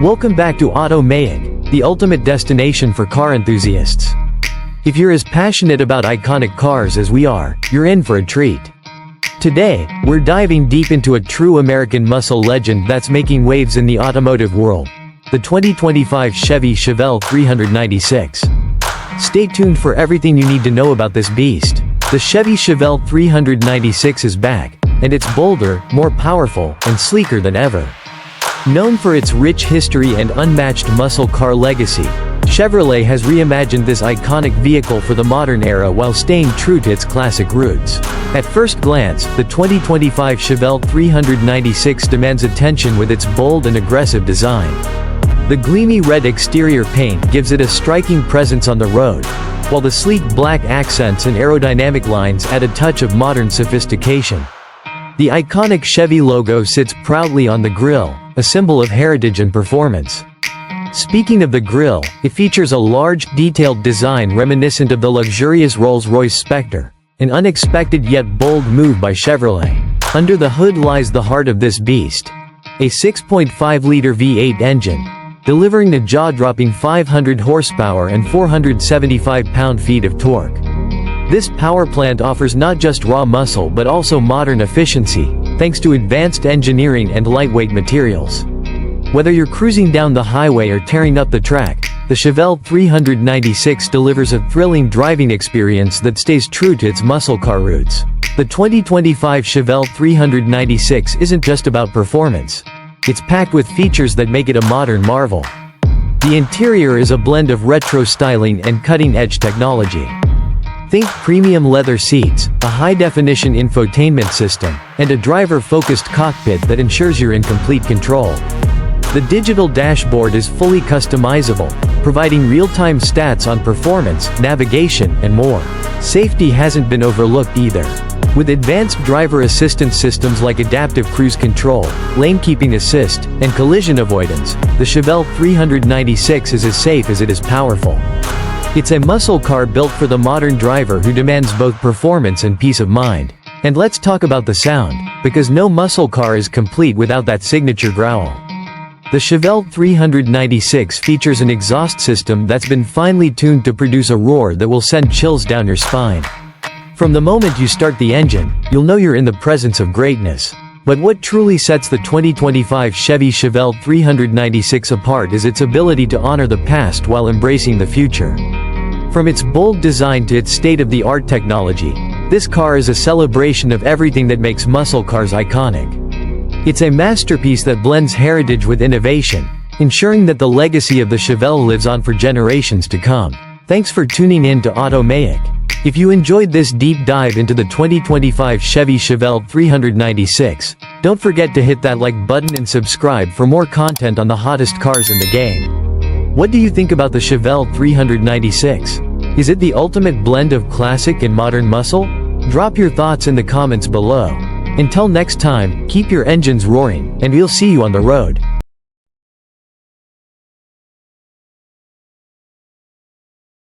Welcome back to Automaic, the ultimate destination for car enthusiasts. If you're as passionate about iconic cars as we are, you're in for a treat. Today, we're diving deep into a true American muscle legend that's making waves in the automotive world, the 2025 Chevy Chevelle 396. Stay tuned for everything you need to know about this beast. The Chevy Chevelle 396 is back, and it's bolder, more powerful, and sleeker than ever. Known for its rich history and unmatched muscle car legacy, Chevrolet has reimagined this iconic vehicle for the modern era while staying true to its classic roots. At first glance, the 2025 Chevelle 396 demands attention with its bold and aggressive design. The gleamy red exterior paint gives it a striking presence on the road, while the sleek black accents and aerodynamic lines add a touch of modern sophistication. The iconic Chevy logo sits proudly on the grille, a symbol of heritage and performance. Speaking of the grille, it features a large, detailed design reminiscent of the luxurious Rolls-Royce Spectre, an unexpected yet bold move by Chevrolet. Under the hood lies the heart of this beast, a 6.5-liter V8 engine, delivering a jaw-dropping 500 horsepower and 475 pound-feet of torque. This power plant offers not just raw muscle but also modern efficiency, thanks to advanced engineering and lightweight materials. Whether you're cruising down the highway or tearing up the track, the Chevelle 396 delivers a thrilling driving experience that stays true to its muscle car roots. The 2025 Chevelle 396 isn't just about performance. It's packed with features that make it a modern marvel. The interior is a blend of retro styling and cutting-edge technology. Think premium leather seats, a high-definition infotainment system, and a driver-focused cockpit that ensures you're in complete control. The digital dashboard is fully customizable, providing real-time stats on performance, navigation, and more. Safety hasn't been overlooked either. With advanced driver assistance systems like adaptive cruise control, lane keeping assist, and collision avoidance, the Chevelle 396 is as safe as it is powerful. It's a muscle car built for the modern driver who demands both performance and peace of mind. And let's talk about the sound, because no muscle car is complete without that signature growl. The Chevelle 396 features an exhaust system that's been finely tuned to produce a roar that will send chills down your spine. From the moment you start the engine, you'll know you're in the presence of greatness. But what truly sets the 2025 Chevy Chevelle 396 apart is its ability to honor the past while embracing the future. From its bold design to its state-of-the-art technology, this car is a celebration of everything that makes muscle cars iconic. It's a masterpiece that blends heritage with innovation, ensuring that the legacy of the Chevelle lives on for generations to come. Thanks for tuning in to Automaic. If you enjoyed this deep dive into the 2025 Chevy Chevelle 396, don't forget to hit that like button and subscribe for more content on the hottest cars in the game. What do you think about the Chevelle 396? Is it the ultimate blend of classic and modern muscle? Drop your thoughts in the comments below. Until next time, keep your engines roaring, and we'll see you on the road.